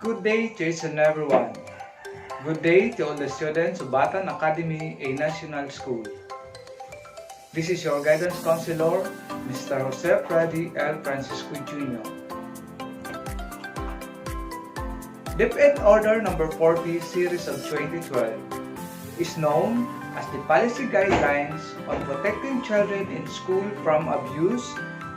Good day to each and everyone. Good day to all the students of Batan Academy, a national school. This is your guidance counselor, Mr. Jose Freddy L. Francisco Jr. DepEd Order Number 40 Series of 2012 is known as the Policy Guidelines on Protecting Children in School from Abuse,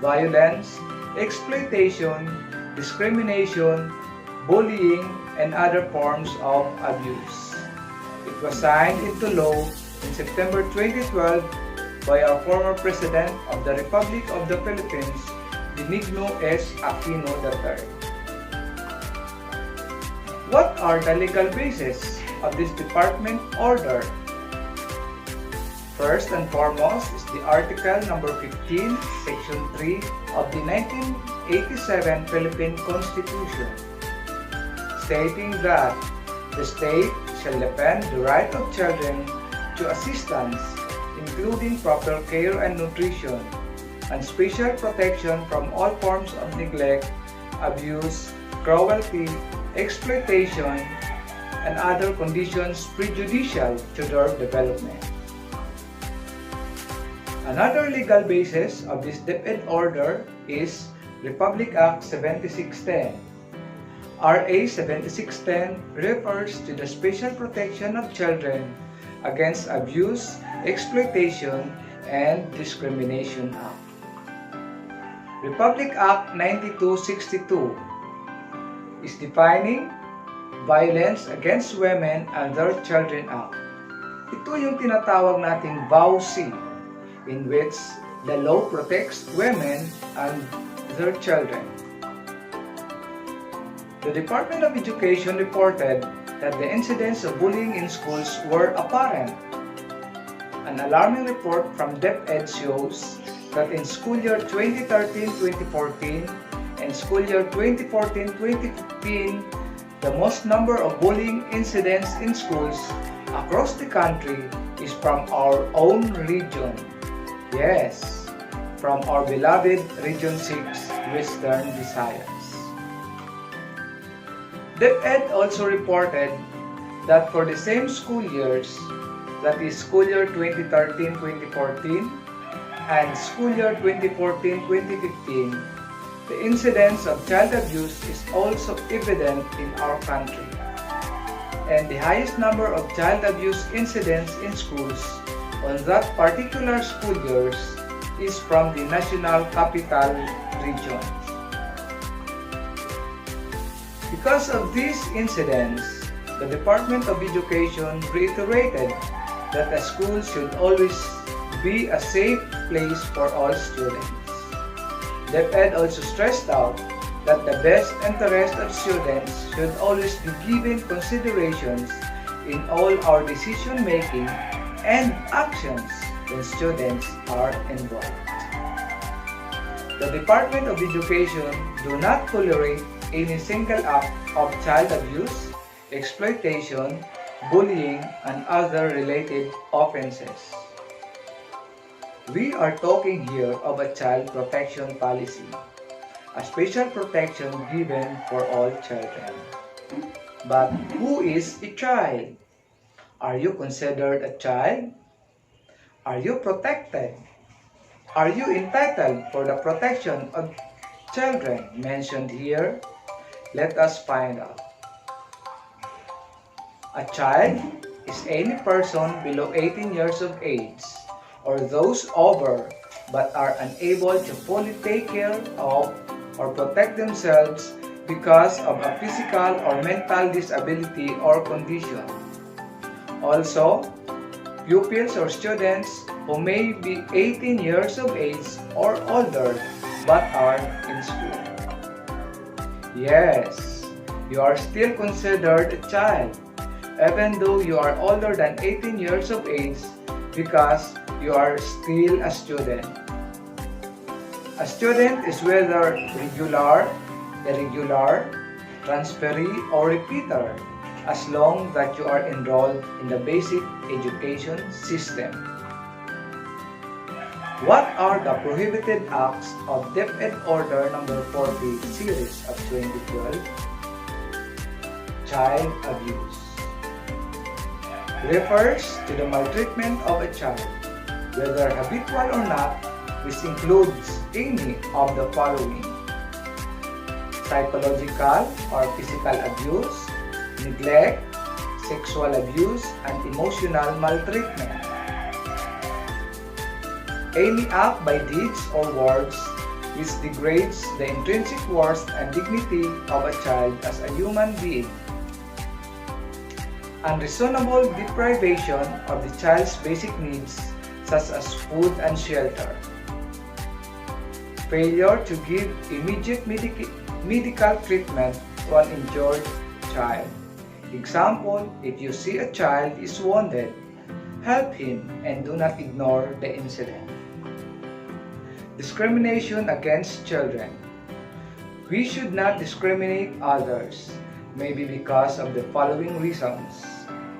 Violence, Exploitation, Discrimination, Bullying, and other forms of abuse. It was signed into law in September 2012 by our former President of the Republic of the Philippines, Benigno S. Aquino III. What are the legal basis of this department order? First and foremost is the Article number 15, Section 3 of the 1987 Philippine Constitution, stating that the state shall defend the right of children to assistance, including proper care and nutrition, and special protection from all forms of neglect, abuse, cruelty, exploitation, and other conditions prejudicial to their development. Another legal basis of this DepEd order is Republic Act 7610. RA 7610 refers to the special protection of children against abuse, exploitation, and discrimination act. Republic Act 9262 is defining Violence Against Women and Their Children Act. Ito yung tinatawag nating VAUC, in which the law protects women and their children. The Department of Education reported that the incidents of bullying in schools were apparent. An alarming report from DepEd shows that in school year 2013-2014 and school year 2014-2015, the most number of bullying incidents in schools across the country is from our own region. Yes, from our beloved Region 6, Western Visayas. DepEd also reported that for the same school years, that is school year 2013-2014 and school year 2014-2015, the incidence of child abuse is also evident in our country. And the highest number of child abuse incidents in schools on that particular school years is from the National Capital Region. Because of these incidents, the Department of Education reiterated that a school should always be a safe place for all students. DepEd also stressed out that the best interest of students should always be given considerations in all our decision-making and actions when students are involved. The Department of Education do not tolerate any single act of child abuse, exploitation, bullying, and other related offenses. We are talking here of a child protection policy, a special protection given for all children. But who is a child? Are you considered a child? Are you protected? Are you entitled for the protection of children mentioned here? Let us find out. A child is any person below 18 years of age or those over but are unable to fully take care of or protect themselves because of a physical or mental disability or condition. Also, pupils or students who may be 18 years of age or older but are in school. Yes, you are still considered a child even though you are older than 18 years of age because you are still a student. A student is whether regular, irregular, transferee, or repeater as long that you are enrolled in the basic education system. What are the prohibited acts of DepEd Order Number 40 Series of 2012? child abuse. Refers to the maltreatment of a child, whether habitual or not, which includes any of the following: psychological or physical abuse, neglect, sexual abuse, and emotional maltreatment. Any act by deeds or words which degrades the intrinsic worth and dignity of a child as a human being. Unreasonable deprivation of the child's basic needs such as food and shelter. Failure to give immediate medical treatment to an injured child. Example, if you see a child is wounded, help him and do not ignore the incident. Discrimination against children. We should not discriminate others, maybe because of the following reasons: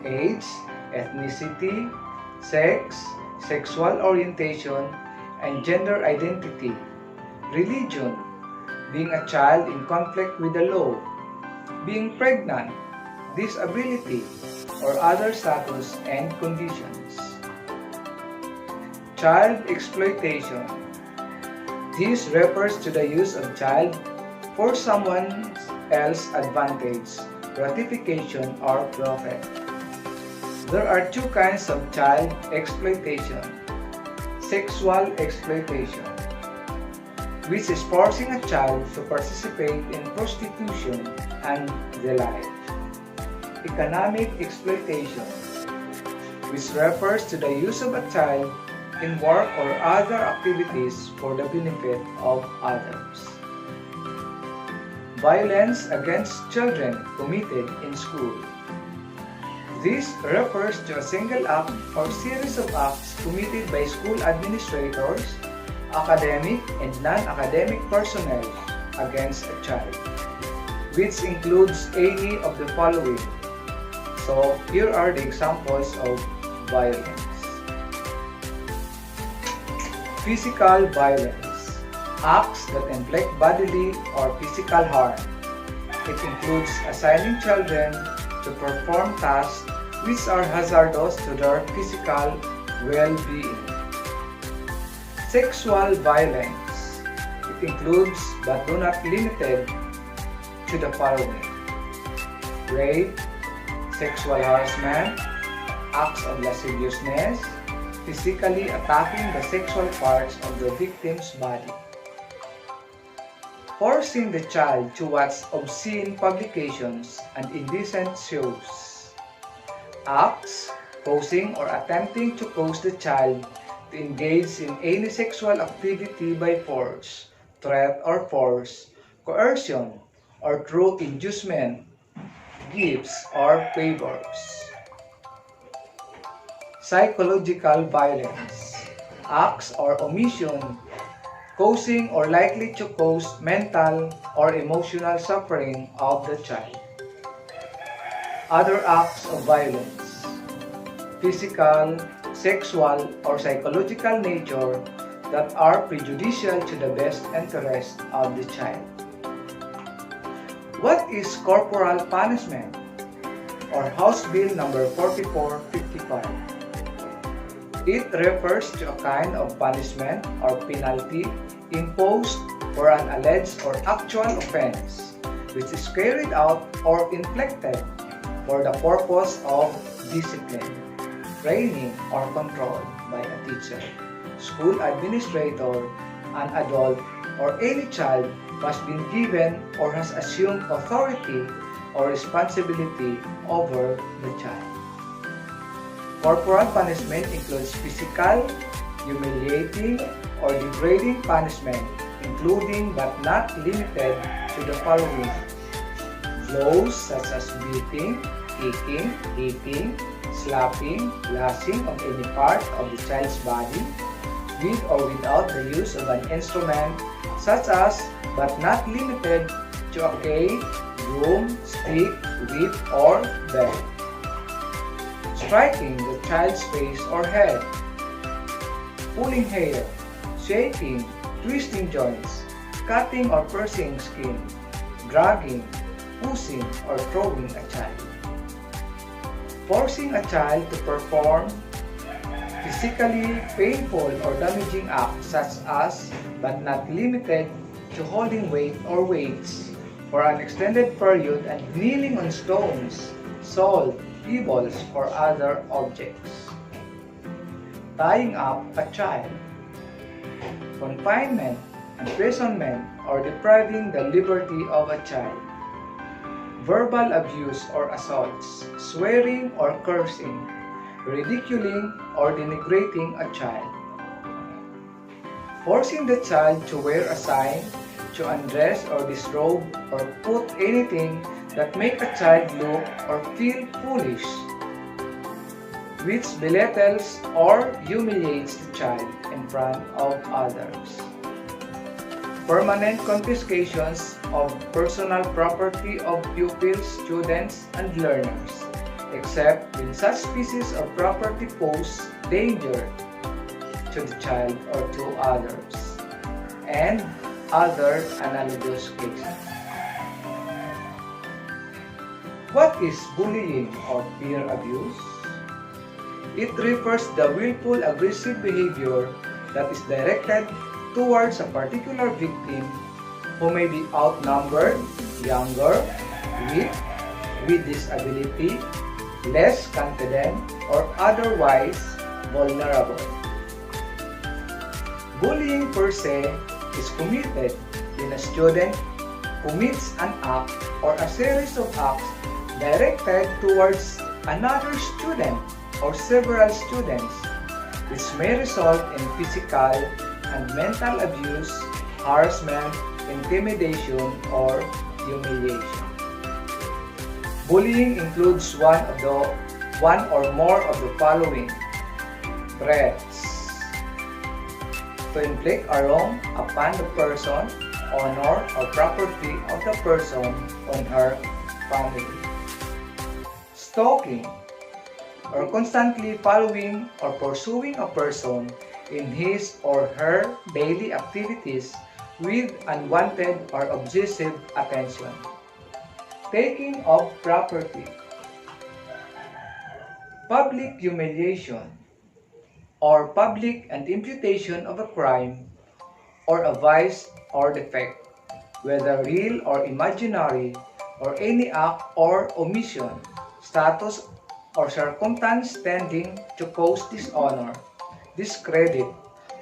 age, ethnicity, sex, sexual orientation, and gender identity, religion, being a child in conflict with the law, being pregnant, disability, or other status and conditions. Child exploitation. This refers to the use of child for someone else's advantage, gratification, or profit. There are two kinds of child exploitation: sexual exploitation, which is forcing a child to participate in prostitution and the like. Economic exploitation, which refers to the use of a child in work or other activities for the benefit of others. Violence against children committed in school. This refers to a single act or series of acts committed by school administrators, academic and non-academic personnel against a child, which includes any of the following. So, here are the examples of violence. Physical violence. Acts that inflict bodily or physical harm. It includes assigning children to perform tasks which are hazardous to their physical well-being. Sexual violence. It includes but do not limited to the following: rape, sexual harassment, acts of lasciviousness, physically attacking the sexual parts of the victim's body. Forcing the child to watch obscene publications and indecent shows. Acts causing or attempting to cause the child to engage in any sexual activity by force, threat or force, coercion, or through inducement, gifts, or favors. Psychological violence. Acts or omission causing or likely to cause mental or emotional suffering of the child. Other acts of violence. Physical, sexual, or psychological nature that are prejudicial to the best interest of the child. What is corporal punishment, or House Bill number 4455? It refers to a kind of punishment or penalty imposed for an alleged or actual offense, which is carried out or inflicted for the purpose of discipline, training, or control by a teacher, school administrator, an adult, or any child who has been given or has assumed authority or responsibility over the child. Corporal punishment includes physical, humiliating, or degrading punishment, including but not limited to the following: blows such as beating, kicking, hitting, slapping, lashing of any part of the child's body, with or without the use of an instrument such as but not limited to a cane, broom, stick, whip, or belt. Striking the child's face or head, pulling hair, shaking, twisting joints, cutting or piercing skin, dragging, pushing or throwing a child. Forcing a child to perform physically painful or damaging acts such as, but not limited to, holding weight or weights for an extended period and kneeling on stones, salt, pebbles, or other objects. Tying up a child. Confinement, imprisonment, or depriving the liberty of a child. Verbal abuse or assaults, swearing or cursing, ridiculing or denigrating a child. Forcing the child to wear a sign, to undress or disrobe, or put anything that make a child look or feel foolish, which belittles or humiliates the child in front of others. Permanent confiscations of personal property of pupils, students, and learners, except when such species of property pose danger to the child or to others, and other analogous cases. What is bullying or peer abuse? It refers to the willful aggressive behavior that is directed towards a particular victim who may be outnumbered, younger, weak, with disability, less confident, or otherwise vulnerable. Bullying per se is committed when a student commits an act or a series of acts directed towards another student or several students, which may result in physical and mental abuse, harassment, intimidation, or humiliation. Bullying includes one or more of the following: threats, to inflict a wrong upon the person, honor, or property of the person on her family. Stalking, or constantly following or pursuing a person in his or her daily activities with unwanted or obsessive attention. Taking of property. Public humiliation, or public and imputation of a crime or a vice or defect, whether real or imaginary, or any act or omission, status, or circumstance tending to cause dishonor, discredit,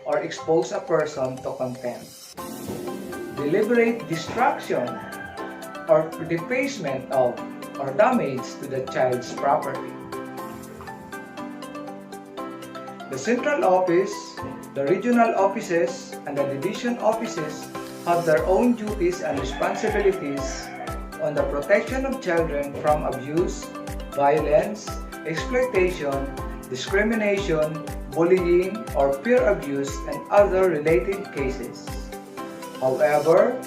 or expose a person to contempt. Deliberate destruction or defacement of or damage to the child's property. The central office, the regional offices, and the division offices have their own duties and responsibilities on the protection of children from abuse, violence, exploitation, discrimination, bullying, or peer abuse, and other related cases. However,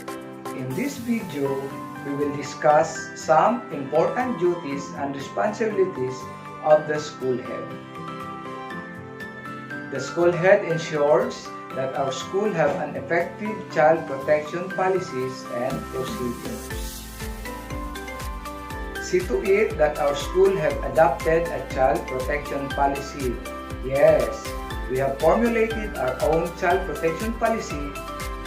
in this video, we will discuss some important duties and responsibilities of the school head. The school head ensures that our school have an effective child protection policies and procedures. See to it that our school have adopted a child protection policy. Yes, we have formulated our own child protection policy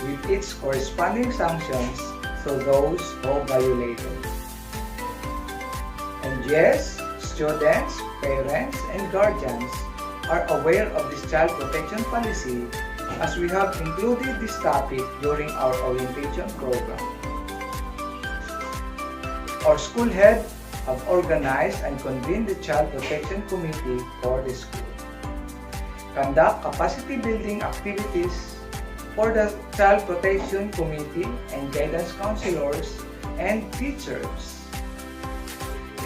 with its corresponding sanctions to those who violate it. And yes, students, parents, and guardians are aware of this child protection policy as we have included this topic during our orientation program. Our school head have organized and convened the Child Protection Committee for the school. Conduct capacity building activities for the Child Protection Committee and guidance counselors and teachers.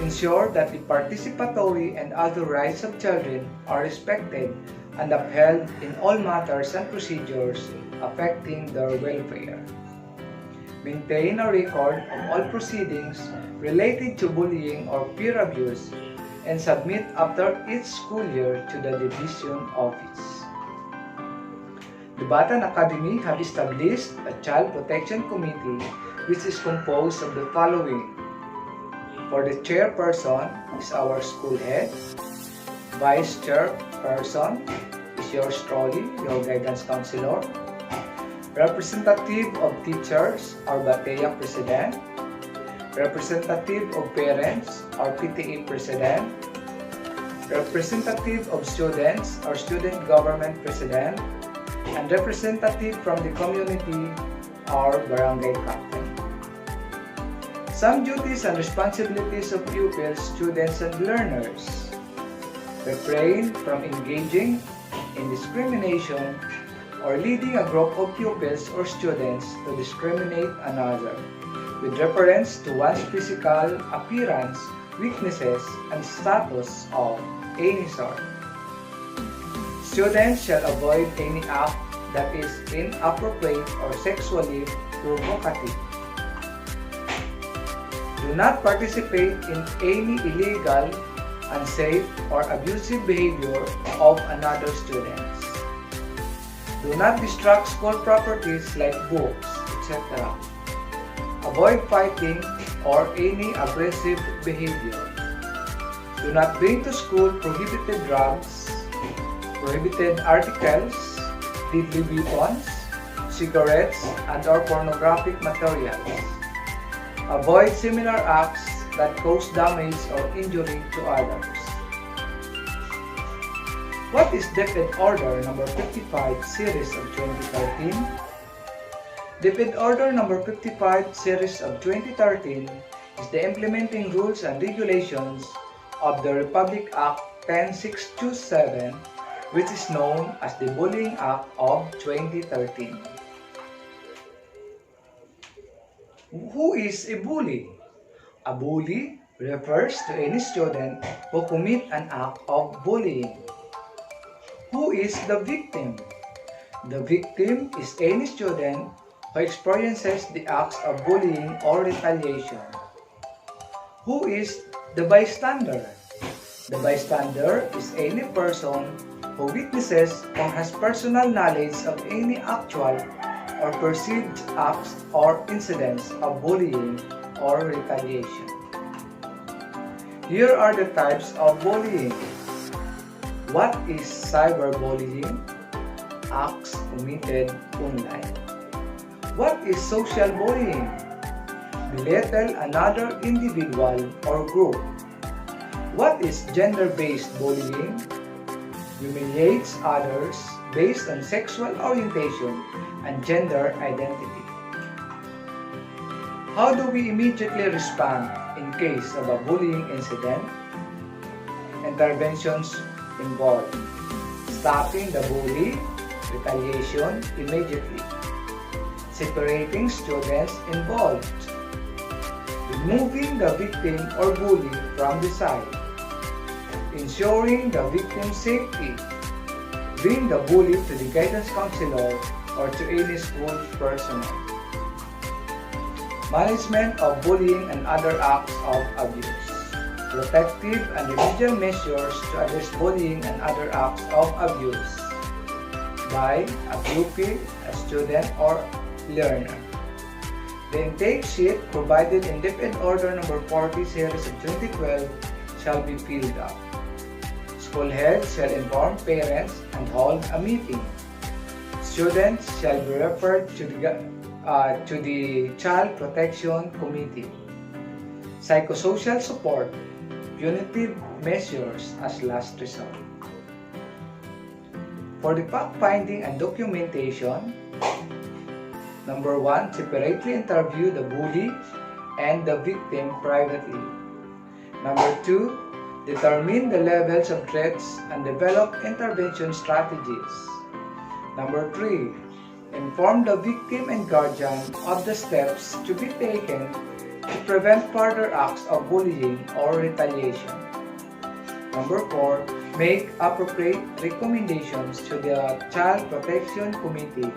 Ensure that the participatory and other rights of children are respected and upheld in all matters and procedures affecting their welfare. Maintain a record of all proceedings related to bullying or peer abuse and submit after each school year to the division office. The Batan Academy have established a Child Protection Committee which is composed of the following: For the chairperson is our school head. Vice chairperson is yours truly, your guidance counselor. Representative of teachers, our Batea president. Representative of parents, our PTA president. Representative of students, our student government president. And representative from the community, our barangay captain. Some duties and responsibilities of pupils, students, and learners. Refrain from engaging in discrimination or leading a group of pupils or students to discriminate another with reference to one's physical appearance, weaknesses, and status of any sort. Students shall avoid any act that is inappropriate or sexually provocative. Do not participate in any illegal, unsafe, or abusive behavior of another students. Do not distract school properties like books, etc. Avoid fighting or any aggressive behavior. Do not bring to school prohibited drugs, prohibited articles, deadly weapons, cigarettes, and/or pornographic materials. Avoid similar acts that cause damage or injury to others. What is DepEd Order number 55 series of 2013? DepEd Order number 55 series of 2013 is the implementing rules and regulations of the Republic Act 10627, which is known as the Bullying Act of 2013. Who is a bully? A bully refers to any student who commit an act of bullying. Who is the victim? The victim is any student who experiences the acts of bullying or retaliation. Who is the bystander? The bystander is any person who witnesses or has personal knowledge of any actual or perceived acts or incidents of bullying or retaliation. Here are the types of bullying. What is cyberbullying? Acts committed online. What is social bullying? Belittle another individual or group. What is gender-based bullying? Humiliates others based on sexual orientation and gender identity. How do we immediately respond in case of a bullying incident? Interventions involved: stopping the bully, retaliation immediately, separating students involved, removing the victim or bully from the site, ensuring the victim's safety, bring the bully to the guidance counselor or to any school personnel. Management of bullying and other acts of abuse. Protective and remedial measures to address bullying and other acts of abuse by a pupil, a student, or learner. The intake sheet provided in DepEd Order number 40 series of 2012 shall be filled up. School heads shall inform parents and hold a meeting. Students shall be referred to the Child Protection Committee. Psychosocial support, punitive measures as last resort. For the fact-finding and documentation, number 1, separately interview the bully and the victim privately. Number 2, determine the levels of threats and develop intervention strategies. Number 3, inform the victim and guardian of the steps to be taken to prevent further acts of bullying or retaliation. Number 4, make appropriate recommendations to the Child Protection Committee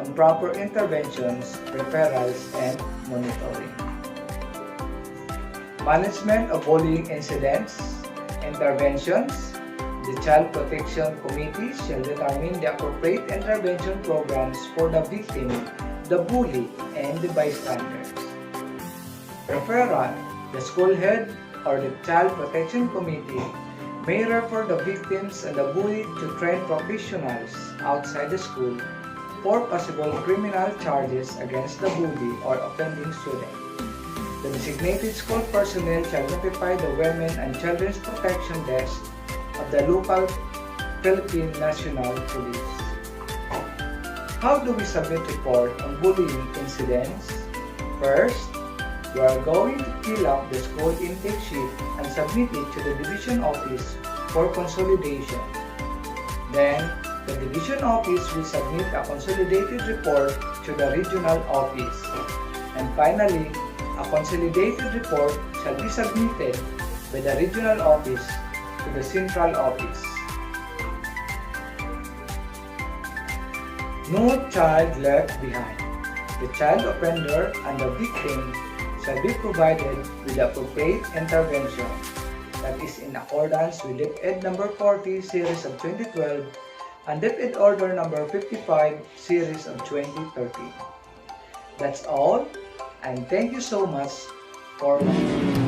on proper interventions, referrals, and monitoring. Management of bullying incidents, interventions. The Child Protection Committee shall determine the appropriate intervention programs for the victim, the bully, and the bystanders. Referral. The school head or the Child Protection Committee may refer the victims and the bully to trained professionals outside the school for possible criminal charges against the bully or offending student. The designated school personnel shall notify the Women and Children's Protection Desk of the local Philippine National Police. How do we submit report on bullying incidents? First, you are going to fill up the school intake sheet and submit it to the division office for consolidation. Then, the division office will submit a consolidated report to the regional office. And finally, a consolidated report shall be submitted by the regional office to the central office. No child left behind. The child offender and the victim shall be provided with appropriate intervention that is in accordance with DepEd number 40 series of 2012 and DepEd order number 55 series of 2013. That's all, and thank you so much for watching.